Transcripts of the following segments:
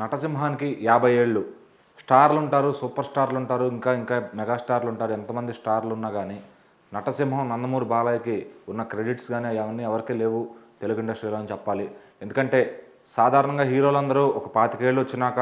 నటసింహానికి 50 ఏళ్ళు. స్టార్లు ఉంటారు, సూపర్ స్టార్లు ఉంటారు, ఇంకా ఇంకా మెగాస్టార్లు ఉంటారు. ఎంతమంది స్టార్లు ఉన్నా కానీ నటసింహం నందమూరి బాలయ్యకి ఉన్న క్రెడిట్స్ కానీ అవన్నీ ఎవరికీ లేవు తెలుగు ఇండస్ట్రీలో అని చెప్పాలి. ఎందుకంటే సాధారణంగా హీరోలందరూ ఒక 25 ఏళ్ళు వచ్చినాక,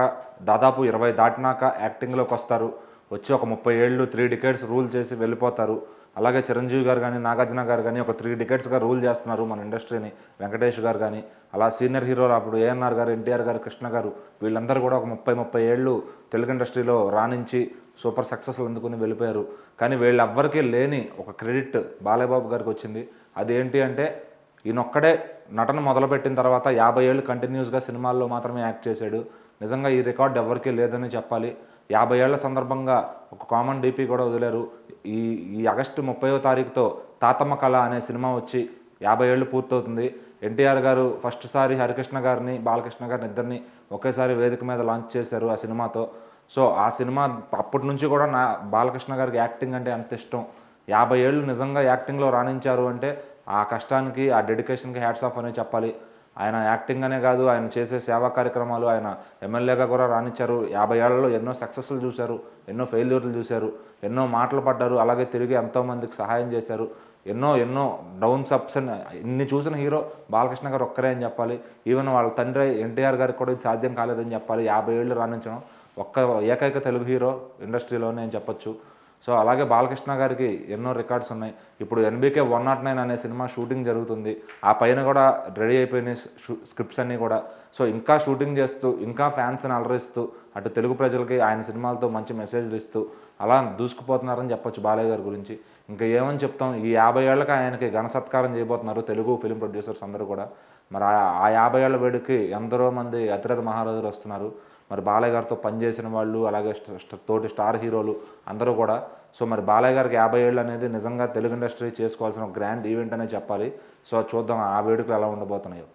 దాదాపు 20 దాటినాక యాక్టింగ్లోకి వస్తారు. వచ్చి ఒక 30 ఏళ్ళు 3 డికేడ్స్ రూల్ చేసి వెళ్ళిపోతారు. అలాగే చిరంజీవి గారు కానీ, నాగార్జున గారు కానీ ఒక 3 డికేడ్స్గా రూల్ చేస్తున్నారు మన ఇండస్ట్రీని. వెంకటేష్ గారు కానీ, అలా సీనియర్ హీరోలు అప్పుడు ఏఎన్ఆర్ గారు, ఎన్టీఆర్ గారు, కృష్ణ గారు, వీళ్ళందరూ కూడా ఒక 30 ఏళ్ళు తెలుగు ఇండస్ట్రీలో రాణించి సూపర్ సక్సెస్లు అందుకుని వెళ్ళిపోయారు. కానీ వీళ్ళెవ్వరికీ లేని ఒక క్రెడిట్ బాలయ్య బాబు గారికి వచ్చింది. అదేంటి అంటే ఈయనొక్కడే నటన మొదలుపెట్టిన తర్వాత 50 ఏళ్ళు కంటిన్యూస్గా సినిమాల్లో మాత్రమే యాక్ట్ చేశాడు. నిజంగా ఈ రికార్డ్ ఎవరికీ లేదని చెప్పాలి. 50 ఏళ్ల సందర్భంగా ఒక కామన్ డీపీ కూడా వదిలారు. ఈ ఈ ఆగస్టు 30వ తారీఖుతో తాతమ్మ కళ అనే సినిమా వచ్చి 50 ఏళ్ళు పూర్తవుతుంది. ఎన్టీఆర్ గారు ఫస్ట్ సారి హరికృష్ణ గారిని, బాలకృష్ణ గారిని ఇద్దరిని ఒకేసారి వేదిక మీద లాంచ్ చేశారు ఆ సినిమాతో. సో ఆ సినిమా అప్పటి నుంచి కూడా బాలకృష్ణ గారికి యాక్టింగ్ అంటే అంత ఇష్టం. 50 ఏళ్ళు నిజంగా యాక్టింగ్లో రాణించారు అంటే ఆ కష్టానికి, ఆ డెడికేషన్కి హ్యాట్స్ ఆఫ్ అనే చెప్పాలి. ఆయన యాక్టింగ్ అనే కాదు, ఆయన చేసే సేవా కార్యక్రమాలు, ఆయన ఎమ్మెల్యేగా కూడా రాణించారు. 50 ఏళ్లలో ఎన్నో సక్సెస్లు చూశారు, ఎన్నో ఫెయిల్యూర్లు చూశారు, ఎన్నో మాటలు పడ్డారు. అలాగే తిరిగి ఎంతోమందికి సహాయం చేశారు. ఎన్నో ఎన్నో డౌన్స్ అప్స్ అని ఇన్ని చూసిన హీరో బాలకృష్ణ గారు ఒక్కరే అని చెప్పాలి. ఈవెన్ వాళ్ళ తండ్రి ఎన్టీఆర్ గారికి కూడా ఇది సాధ్యం కాలేదని చెప్పాలి. 50 ఏళ్ళు రాణించడం ఏకైక తెలుగు హీరో ఇండస్ట్రీలోనే అని చెప్పొచ్చు. సో అలాగే బాలకృష్ణ గారికి ఎన్నో రికార్డ్స్ ఉన్నాయి. ఇప్పుడు ఎన్బీకే 109 అనే సినిమా షూటింగ్ జరుగుతుంది. ఆ పైన కూడా రెడీ అయిపోయిన స్క్రిప్ట్స్ అన్నీ కూడా. సో ఇంకా షూటింగ్ చేస్తూ, ఇంకా ఫ్యాన్స్ని అలరిస్తూ, అటు తెలుగు ప్రజలకి ఆయన సినిమాలతో మంచి మెసేజ్లు ఇస్తూ అలా దూసుకుపోతున్నారని చెప్పొచ్చు బాలయ్య గారి గురించి. ఇంకా ఏమని చెప్తాం, ఈ 50 ఏళ్ళకి ఆయనకి ఘన సత్కారం చేయబోతున్నారు తెలుగు ఫిలిం ప్రొడ్యూసర్స్ అందరూ కూడా. మరి ఆ 50 ఏళ్ల వేడుకి ఎందరో మంది అతిరథ మహారాజులు వస్తున్నారు. మరి బాలయ్య గారితో పనిచేసిన వాళ్ళు, అలాగే తోటి స్టార్ హీరోలు అందరూ కూడా. సో మరి బాలయ్య గారికి 50 ఏళ్ళు అనేది నిజంగా తెలుగు ఇండస్ట్రీ చేసుకోవాల్సిన ఒక గ్రాండ్ ఈవెంట్ అనే చెప్పాలి. సో చూద్దాం ఆ వేడుకలు ఎలా ఉండబోతున్నాయో.